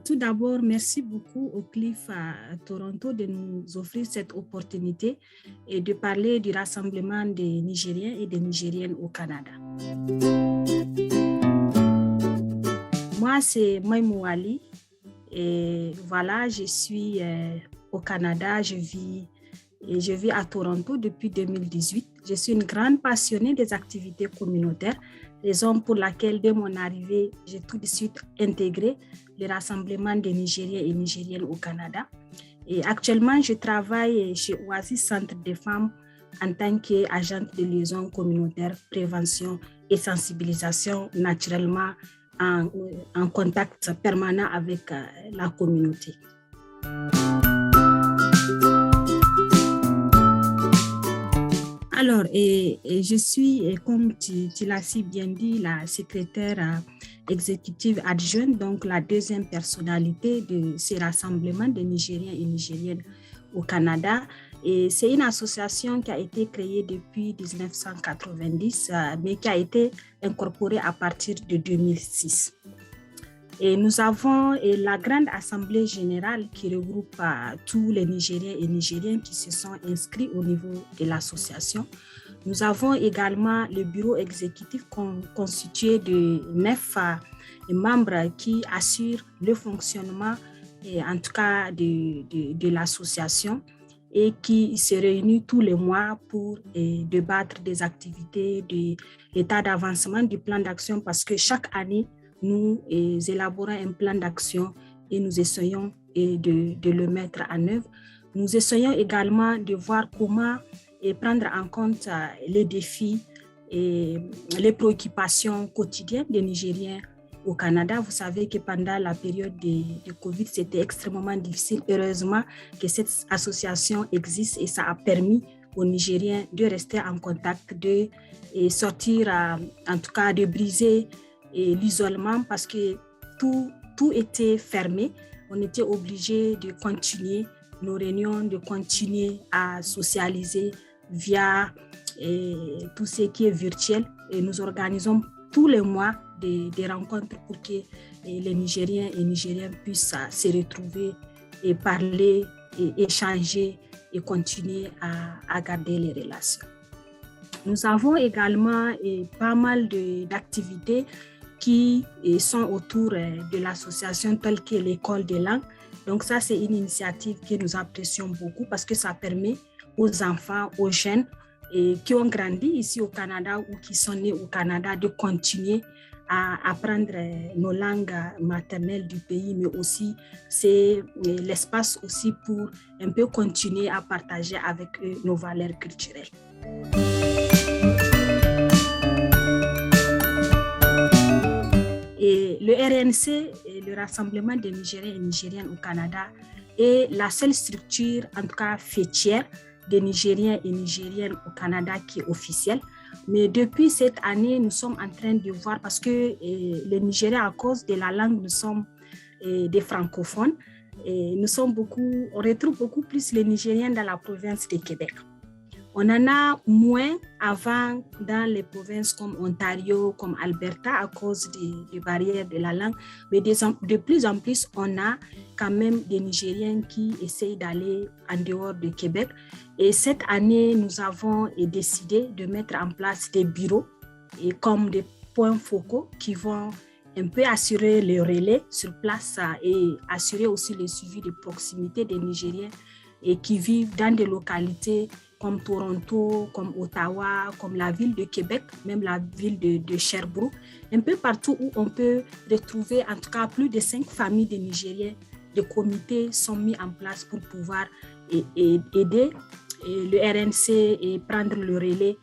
Tout d'abord, merci beaucoup au CLIF à Toronto de nous offrir cette opportunité et de parler du rassemblement des Nigériens et des Nigériennes au Canada. Moi, c'est Maïmou Ali et voilà, je suis au Canada, je vis à Toronto depuis 2018. Je suis une grande passionnée des activités communautaires, raison pour laquelle, dès mon arrivée, j'ai tout de suite intégré le rassemblement des Nigériens et Nigériennes au Canada. Et actuellement, je travaille chez Oasis Centre des femmes en tant qu'agente de liaison communautaire, prévention et sensibilisation, naturellement en contact permanent avec la communauté. Alors, je suis, comme tu l'as si bien dit, la secrétaire exécutive adjointe, donc la deuxième personnalité de ces rassemblements de Nigériens et Nigériennes au Canada. Et c'est une association qui a été créée depuis 1990, mais qui a été incorporée à partir de 2006. Et nous avons la grande assemblée générale qui regroupe tous les Nigériens et Nigériennes qui se sont inscrits au niveau de l'association. Nous avons également le bureau exécutif constitué de 9 membres qui assurent le fonctionnement, en tout cas de l'association, et qui se réunit tous les mois pour débattre des activités, de l'état d'avancement du plan d'action, parce que chaque année, nous élaborons un plan d'action et nous essayons de le mettre en œuvre. Nous essayons également de voir comment prendre en compte les défis et les préoccupations quotidiennes des Nigériens au Canada. Vous savez que pendant la période de Covid, c'était extrêmement difficile. Heureusement que cette association existe et ça a permis aux Nigériens de rester en contact, de sortir, en tout cas de briser l'isolement parce que tout était fermé. On était obligé de continuer nos réunions, de continuer à socialiser via tout ce qui est virtuel. Et nous organisons tous les mois des rencontres pour que les Nigériens et Nigériennes puissent se retrouver et parler et échanger et continuer à garder les relations. Nous avons également pas mal d'activités qui sont autour de l'association telle que l'école des langues. Donc ça, c'est une initiative que nous apprécions beaucoup parce que ça permet aux enfants, aux jeunes qui ont grandi ici au Canada ou qui sont nés au Canada de continuer à apprendre nos langues maternelles du pays, mais aussi c'est l'espace aussi pour un peu continuer à partager avec eux nos valeurs culturelles. Et le RNC, le Rassemblement des Nigériens et Nigériennes au Canada, est la seule structure, en tout cas fêtière, des Nigériens et Nigériennes au Canada qui est officielle. Mais depuis cette année, nous sommes en train de voir, parce que les Nigériens, à cause de la langue, nous sommes des francophones, et on retrouve beaucoup plus les Nigériens dans la province de Québec. On en a moins avant dans les provinces comme Ontario, comme Alberta, à cause des barrières de la langue. Mais de plus en plus, on a quand même des Nigériens qui essayent d'aller en dehors de Québec. Et cette année, nous avons décidé de mettre en place des bureaux comme des points focaux qui vont un peu assurer le relais sur place et assurer aussi le suivi de proximité des Nigériens et qui vivent dans des localités comme Toronto, comme Ottawa, comme la ville de Québec, même la ville de Sherbrooke, un peu partout où on peut retrouver en tout cas plus de 5 familles de Nigériens. Des comités sont mis en place pour pouvoir aider le RNC et prendre le relais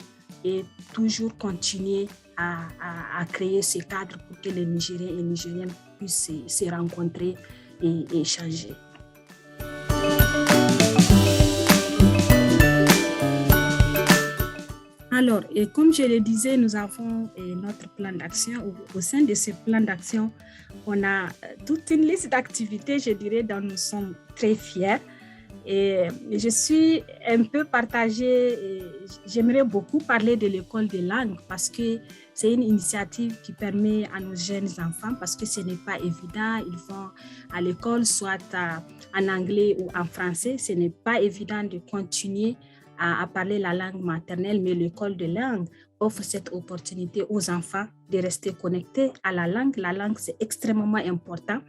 et toujours continuer à créer ce cadre pour que les Nigériens et Nigériennes puissent se rencontrer et échanger. Alors, comme je le disais, nous avons notre plan d'action. Au sein de ce plan d'action, on a toute une liste d'activités, je dirais, dont nous sommes très fiers. Et je suis un peu partagée. J'aimerais beaucoup parler de l'école des langues parce que c'est une initiative qui permet à nos jeunes enfants, parce que ce n'est pas évident, ils vont à l'école soit en anglais ou en français, ce n'est pas évident de continuer à parler la langue maternelle, mais l'école de langue offre cette opportunité aux enfants de rester connectés à la langue. La langue, c'est extrêmement important.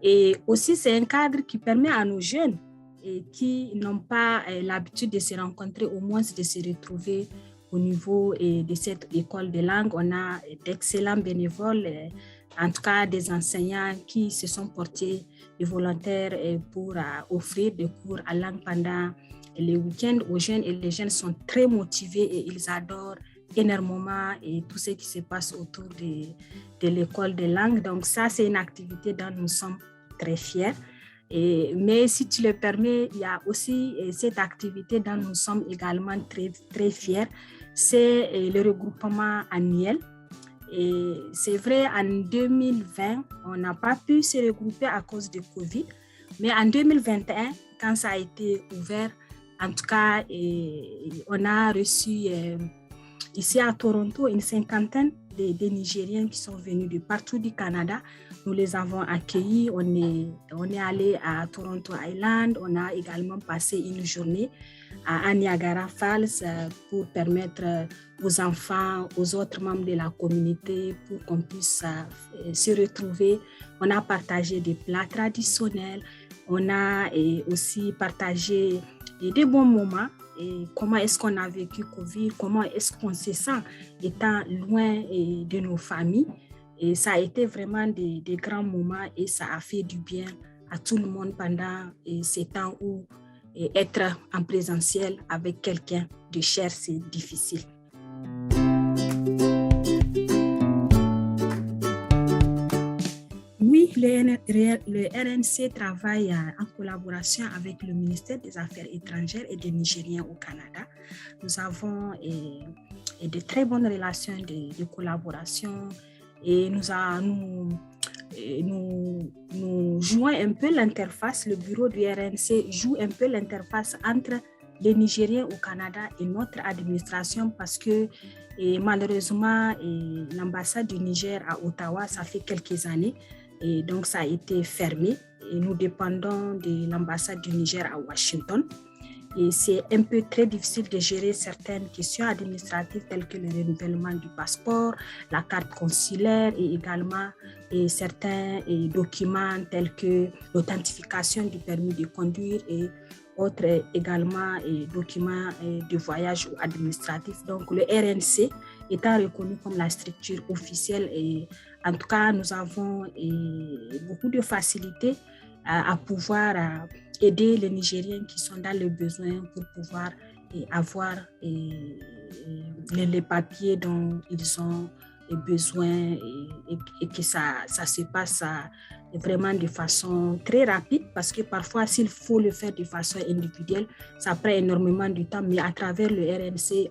Et aussi, c'est un cadre qui permet à nos jeunes qui n'ont pas l'habitude de se rencontrer, au moins de se retrouver au niveau de cette école de langue. On a d'excellents bénévoles, en tout cas des enseignants qui se sont portés volontaires pour offrir des cours à langue pendant les week-ends aux jeunes, et les jeunes sont très motivés et ils adorent énormément et tout ce qui se passe autour de l'école de langue. Donc ça, c'est une activité dont nous sommes très fiers. Mais si tu le permets, il y a aussi cette activité dont nous sommes également très, très fiers, c'est le regroupement annuel. Et c'est vrai, en 2020, on n'a pas pu se regrouper à cause de Covid, mais en 2021, quand ça a été ouvert, en tout cas, on a reçu ici à Toronto une cinquantaine de Nigériens qui sont venus de partout du Canada. Nous les avons accueillis. On est allé à Toronto Island. On a également passé une journée à Niagara Falls pour permettre aux enfants, aux autres membres de la communauté, pour qu'on puisse se retrouver. On a partagé des plats traditionnels. On a aussi partagé des bons moments. Et comment est-ce qu'on a vécu Covid, comment est-ce qu'on se sent étant loin de nos familles. Et ça a été vraiment des grands moments et ça a fait du bien à tout le monde pendant ces temps où être en présentiel avec quelqu'un de cher, c'est difficile. Oui, le RNC travaille en collaboration avec le ministère des Affaires étrangères et des Nigériens au Canada. Nous avons de très bonnes relations de collaboration et nous jouons un peu l'interface. Le bureau du RNC joue un peu l'interface entre les Nigériens au Canada et notre administration, parce que malheureusement, l'ambassade du Niger à Ottawa, ça fait quelques années. Et donc, ça a été fermé et nous dépendons de l'ambassade du Niger à Washington. Et c'est un peu très difficile de gérer certaines questions administratives telles que le renouvellement du passeport, la carte consulaire et également certains documents tels que l'authentification du permis de conduire et autres également documents de voyage ou administratifs. Donc, le RNC étant reconnu comme la structure officielle, et en tout cas, nous avons beaucoup de facilité à pouvoir aider les Nigériens qui sont dans le besoin pour pouvoir avoir les papiers dont ils ont besoin et que ça se passe vraiment de façon très rapide, parce que parfois, s'il faut le faire de façon individuelle, ça prend énormément de temps, mais à travers le RNC,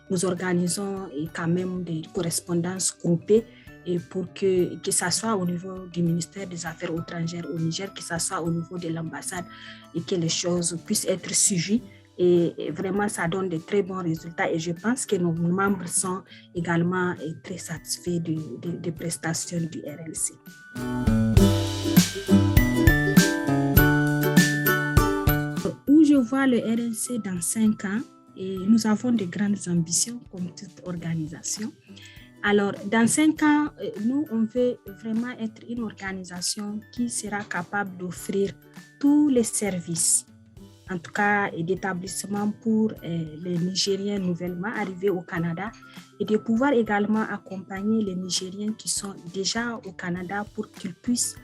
nous organisons quand même des correspondances groupées et pour que ça soit au niveau du ministère des Affaires étrangères au Niger, que ça soit au niveau de l'ambassade et que les choses puissent être suivies. Et vraiment, ça donne de très bons résultats. Et je pense que nos membres sont également très satisfaits des prestations du RNC. Où je vois le RNC dans 5 ans, et nous avons de grandes ambitions comme toute organisation. Alors, dans 5 ans, nous, on veut vraiment être une organisation qui sera capable d'offrir tous les services, en tout cas d'établissement pour les Nigériens nouvellement arrivés au Canada, et de pouvoir également accompagner les Nigériens qui sont déjà au Canada pour qu'ils puissent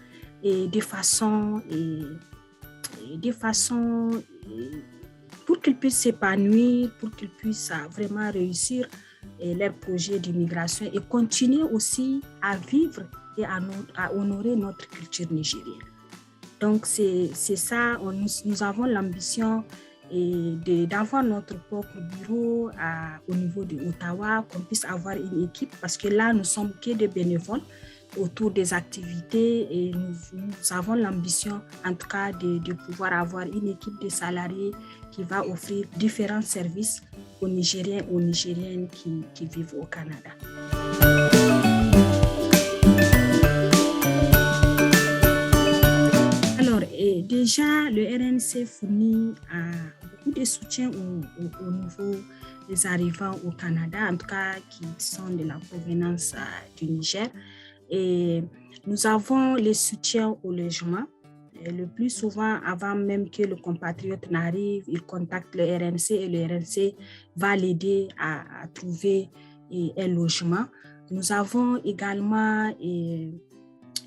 pour qu'ils puissent s'épanouir, pour qu'ils puissent vraiment réussir leurs projets d'immigration et continuer aussi à vivre et à honorer notre culture nigérienne. Donc, c'est ça, nous avons l'ambition d'avoir notre propre bureau au niveau de Ottawa, qu'on puisse avoir une équipe, parce que là, nous sommes que des bénévoles autour des activités et nous avons l'ambition, en tout cas, de pouvoir avoir une équipe de salariés qui va offrir différents services aux Nigériens et aux Nigériennes qui vivent au Canada. l'ONEC fournit beaucoup de soutien au niveau des arrivants au Canada, en tout cas qui sont de la provenance du Niger. Et nous avons le soutien au logement. Et le plus souvent, avant même que le compatriote n'arrive, il contacte le RNC et le RNC va l'aider à trouver un logement. Nous avons également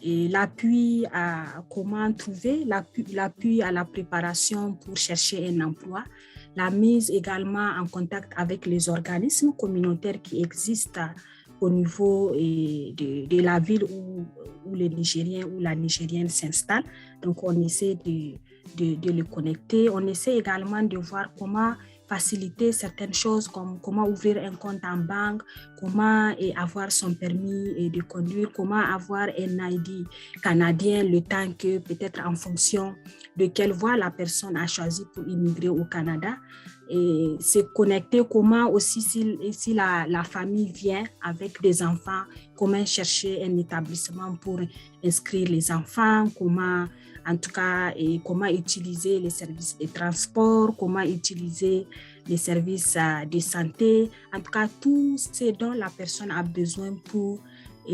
l'appui à comment trouver, l'appui à la préparation pour chercher un emploi, la mise également en contact avec les organismes communautaires qui existent au niveau de la ville où le Nigérien ou la Nigérienne s'installe. Donc, on essaie de le connecter. On essaie également de voir comment faciliter certaines choses comme comment ouvrir un compte en banque, comment avoir son permis de conduire, comment avoir un ID canadien le temps que peut-être en fonction de quelle voie la personne a choisi pour immigrer au Canada. Et se connecter, comment aussi si la famille vient avec des enfants, comment chercher un établissement pour inscrire les enfants, comment en tout cas, comment utiliser les services de transport, comment utiliser les services de santé, en tout cas tout ce dont la personne a besoin pour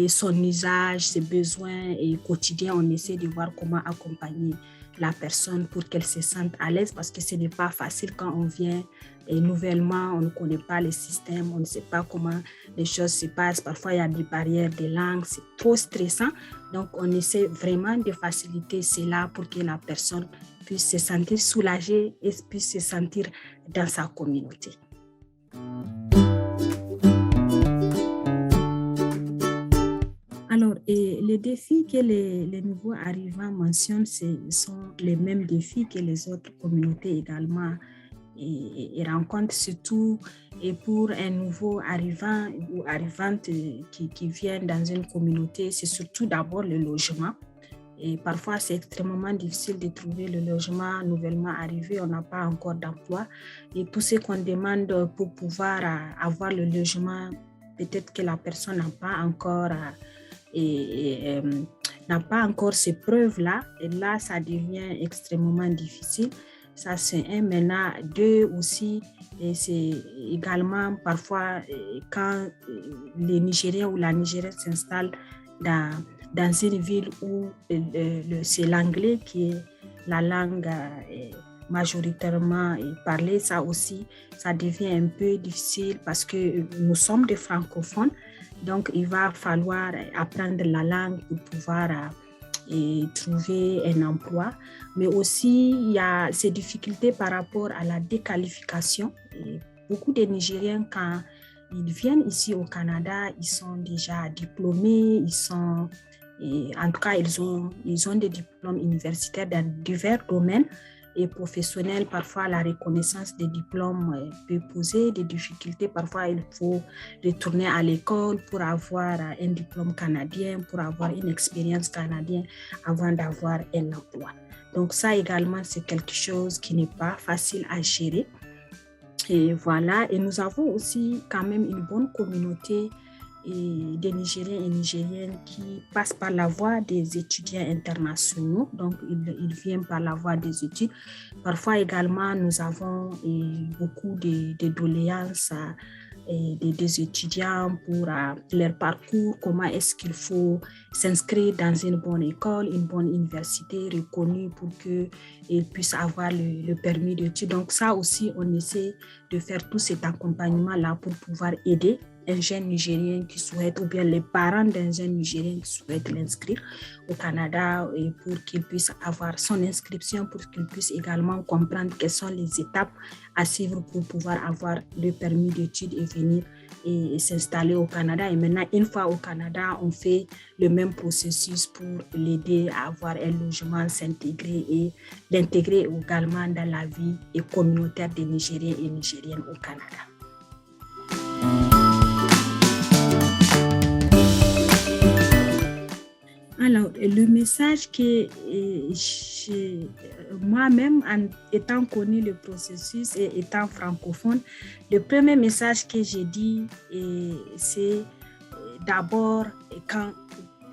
son usage, ses besoins quotidiens. On essaie de voir comment accompagner la personne pour qu'elle se sente à l'aise, parce que ce n'est pas facile quand on vient nouvellement, on ne connaît pas les systèmes, on ne sait pas comment les choses se passent. Parfois, il y a des barrières de langue, c'est trop stressant. Donc, on essaie vraiment de faciliter cela pour que la personne puisse se sentir soulagée et puisse se sentir dans sa communauté. Alors, les défis que les nouveaux arrivants mentionnent, ce sont les mêmes défis que les autres communautés également rencontrent, surtout pour un nouveau arrivant ou arrivante qui vient dans une communauté. C'est surtout d'abord le logement. Et parfois, c'est extrêmement difficile de trouver le logement nouvellement arrivé. On n'a pas encore d'emploi. Et tout ce qu'on demande pour pouvoir avoir le logement, peut-être que la personne n'a pas encore ces preuves-là. Et là, ça devient extrêmement difficile. Ça, c'est un. Maintenant, deux aussi, et c'est également parfois quand les Nigériens ou la Nigérienne s'installent dans une ville où c'est l'anglais qui est la langue majoritairement parlée, ça aussi, ça devient un peu difficile parce que nous sommes des francophones. Donc, il va falloir apprendre la langue pour pouvoir trouver un emploi. Mais aussi, il y a ces difficultés par rapport à la déqualification. Et beaucoup de Nigériens, quand ils viennent ici au Canada, ils sont déjà diplômés, en tout cas, ils ont des diplômes universitaires dans divers domaines et professionnels. Parfois, la reconnaissance des diplômes peut poser des difficultés. Parfois, il faut retourner à l'école pour avoir un diplôme canadien, pour avoir une expérience canadienne avant d'avoir un emploi. Donc, ça également, c'est quelque chose qui n'est pas facile à gérer. Et voilà, et nous avons aussi quand même une bonne communauté des Nigériens et Nigériennes qui passent par la voie des étudiants internationaux. Donc, ils viennent par la voie des études. Parfois également, nous avons beaucoup de doléances des étudiants pour leur parcours, comment est-ce qu'il faut s'inscrire dans une bonne école, une bonne université reconnue pour qu'ils puissent avoir le permis d'études. Donc ça aussi, on essaie de faire tout cet accompagnement-là pour pouvoir aider un jeune Nigérien qui souhaite, ou bien les parents d'un jeune Nigérien qui souhaite l'inscrire au Canada et pour qu'il puisse avoir son inscription, pour qu'il puisse également comprendre quelles sont les étapes à suivre pour pouvoir avoir le permis d'études et venir et s'installer au Canada. Et maintenant, une fois au Canada, on fait le même processus pour l'aider à avoir un logement, s'intégrer et l'intégrer également dans la vie communautaire des Nigériens et Nigériennes au Canada. Alors, le message que moi-même, en étant connu le processus et étant francophone, le premier message que j'ai dit, c'est d'abord, quand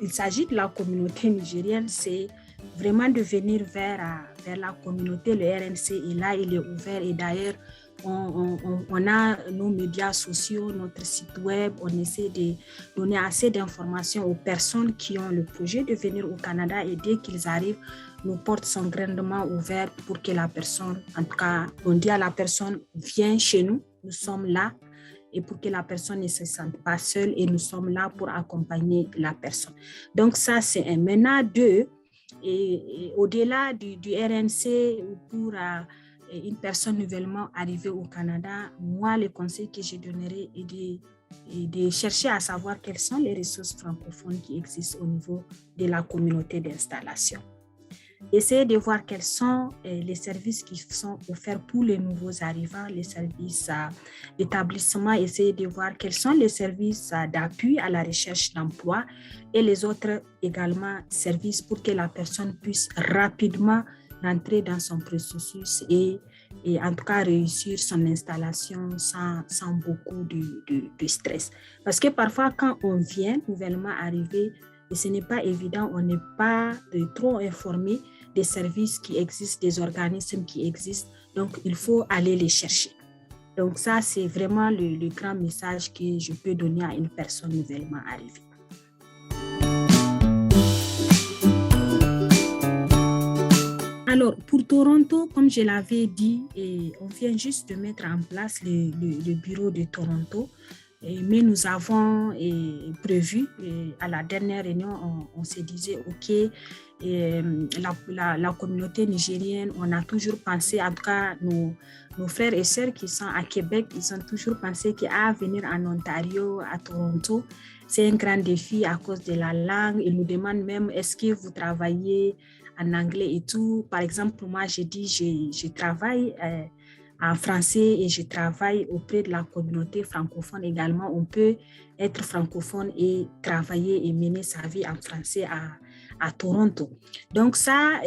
il s'agit de la communauté nigérienne, c'est vraiment de venir vers vers la communauté. Le RNC est là, il est ouvert et d'ailleurs, on a nos médias sociaux, notre site web, on essaie de donner assez d'informations aux personnes qui ont le projet de venir au Canada et dès qu'ils arrivent, nos portes sont grandement ouvertes pour que la personne, en tout cas, on dit à la personne, viens chez nous, nous sommes là et pour que la personne ne se sente pas seule et nous sommes là pour accompagner la personne. Donc ça, c'est un. Maintenant, deux, et au-delà du RNC pour une personne nouvellement arrivée au Canada, moi, le conseil que je donnerais est de chercher à savoir quelles sont les ressources francophones qui existent au niveau de la communauté d'installation. Essayez de voir quels sont les services qui sont offerts pour les nouveaux arrivants, les services d'établissement. Essayez de voir quels sont les services d'appui à la recherche d'emploi et les autres également services pour que la personne puisse rapidement rentrer dans son processus et en tout cas réussir son installation sans beaucoup de stress. Parce que parfois, quand on vient nouvellement arriver, et ce n'est pas évident, on n'est pas trop informé des services qui existent, des organismes qui existent. Donc, il faut aller les chercher. Donc, ça, c'est vraiment le grand message que je peux donner à une personne nouvellement arrivée. Alors, pour Toronto, comme je l'avais dit, on vient juste de mettre en place le bureau de Toronto. Mais nous avons prévu, à la dernière réunion, on se disait, OK, la communauté nigérienne, on a toujours pensé, en tout cas, nos frères et sœurs qui sont à Québec, ils ont toujours pensé qu'à venir en Ontario, à Toronto, c'est un grand défi à cause de la langue. Ils nous demandent même, est-ce que vous travaillez en anglais et tout? Par exemple, moi, j'ai dit, je travaille en français et je travaille auprès de la communauté francophone également. On peut être francophone et travailler et mener sa vie en français à Toronto. Donc ça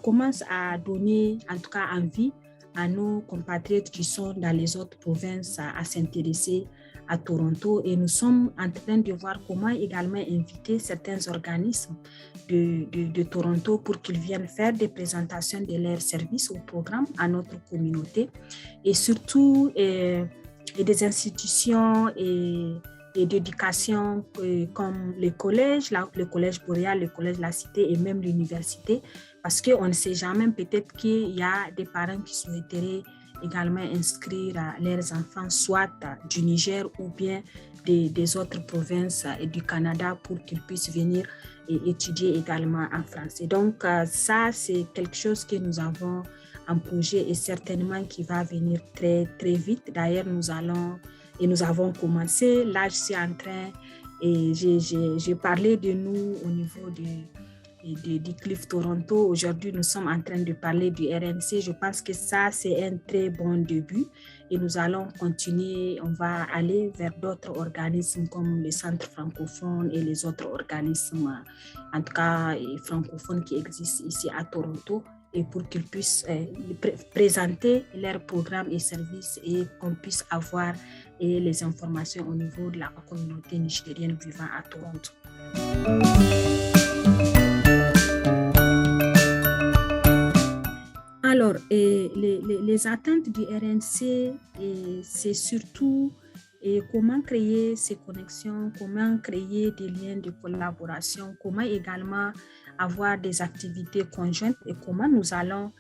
commence à donner en tout cas envie à nos compatriotes qui sont dans les autres provinces à s'intéresser à Toronto et nous sommes en train de voir comment également inviter certains organismes de Toronto pour qu'ils viennent faire des présentations de leurs services au programme à notre communauté et surtout et des institutions et d'éducation comme les collèges, le collège Boréal, le collège La Cité et même l'université parce qu'on ne sait jamais, peut-être qu'il y a des parents qui souhaiteraient également inscrire leurs enfants soit du Niger ou bien des autres provinces et du Canada pour qu'ils puissent venir et étudier également en français. Donc ça, c'est quelque chose que nous avons en projet et certainement qui va venir très, très vite. D'ailleurs, nous avons commencé. Là, je suis en train et j'ai parlé de nous au niveau du CLIF Toronto. Aujourd'hui, nous sommes en train de parler du RNC. Je pense que ça, c'est un très bon début et nous allons continuer. On va aller vers d'autres organismes comme le Centre francophone et les autres organismes, en tout cas francophones qui existent ici à Toronto et pour qu'ils puissent présenter leurs programmes et services et qu'on puisse avoir les informations au niveau de la communauté nigérienne vivant à Toronto. Alors, les attentes du RNC, c'est surtout comment créer ces connexions, comment créer des liens de collaboration, comment également avoir des activités conjointes et comment nous allons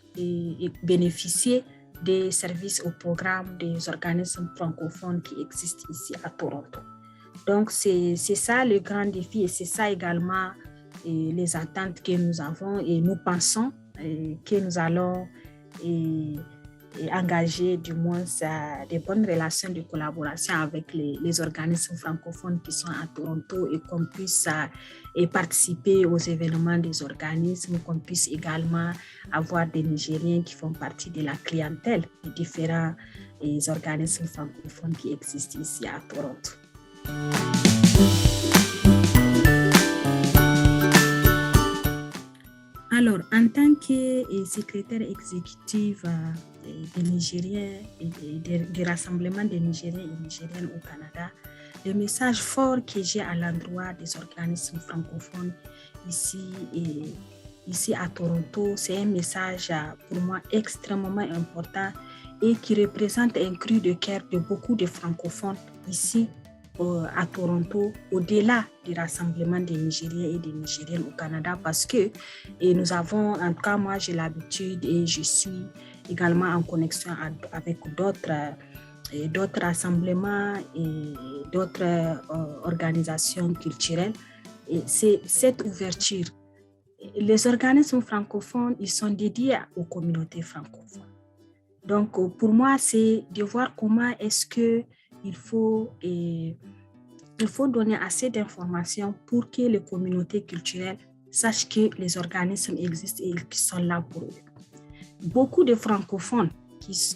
bénéficier des services au programme des organismes francophones qui existent ici à Toronto. Donc, c'est ça le grand défi et c'est ça également les attentes que nous avons et nous pensons que nous allons engager du moins des bonnes relations de collaboration avec les organismes francophones qui sont à Toronto et qu'on puisse participer aux événements des organismes, qu'on puisse également avoir des Nigériens qui font partie de la clientèle des différents organismes francophones qui existent ici à Toronto. Alors, en tant que secrétaire exécutive des Nigériens et du Rassemblement des Nigériens et Nigériennes au Canada, le message fort que j'ai à l'endroit des organismes francophones ici ici à Toronto, c'est un message pour moi extrêmement important et qui représente un cri de cœur de beaucoup de francophones ici à Toronto, au-delà du rassemblement des Nigériens et des Nigériennes au Canada, parce que nous avons, en tout cas moi j'ai l'habitude et je suis également en connexion avec d'autres rassemblements et d'autres organisations culturelles. Et c'est cette ouverture. Les organismes francophones, ils sont dédiés aux communautés francophones. Donc, pour moi, c'est de voir comment est-ce qu'il faut donner assez d'informations pour que les communautés culturelles sachent que les organismes existent et qu'ils sont là pour eux. Beaucoup de francophones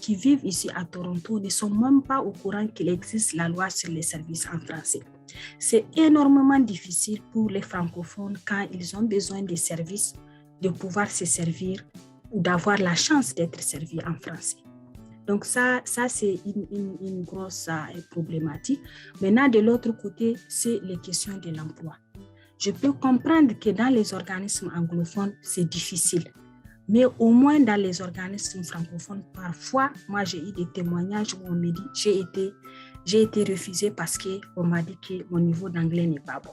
qui vivent ici à Toronto ne sont même pas au courant qu'il existe la loi sur les services en français. C'est énormément difficile pour les francophones quand ils ont besoin de services, de pouvoir se servir ou d'avoir la chance d'être servis en français. Donc ça c'est une grosse problématique. Maintenant, de l'autre côté, c'est les questions de l'emploi. Je peux comprendre que dans les organismes anglophones, c'est difficile. Mais au moins dans les organismes francophones, parfois, moi j'ai eu des témoignages où on me dit j'ai été refusée parce qu'on m'a dit que mon niveau d'anglais n'est pas bon.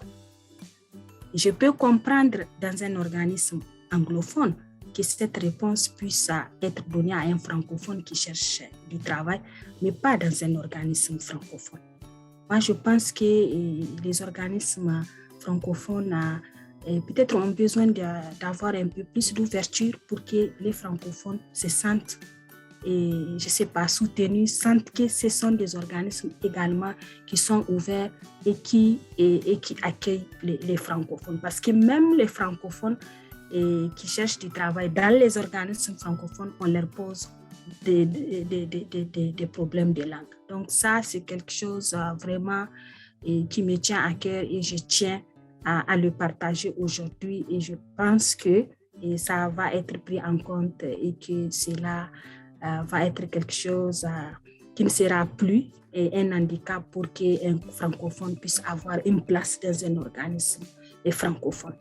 Je peux comprendre dans un organisme anglophone que cette réponse puisse être donnée à un francophone qui cherche du travail, mais pas dans un organisme francophone. Moi, je pense que les organismes francophones peut-être ont besoin d'avoir un peu plus d'ouverture pour que les francophones se sentent, je ne sais pas, soutenus, sentent que ce sont des organismes également qui sont ouverts et qui accueillent les francophones. Parce que même les francophones qui cherchent du travail dans les organismes francophones, on leur pose des problèmes de langue. Donc ça, c'est quelque chose vraiment qui me tient à cœur et je tiens à le partager aujourd'hui et je pense que ça va être pris en compte et que cela va être quelque chose qui ne sera plus un handicap pour qu'un francophone puisse avoir une place dans un organisme francophone.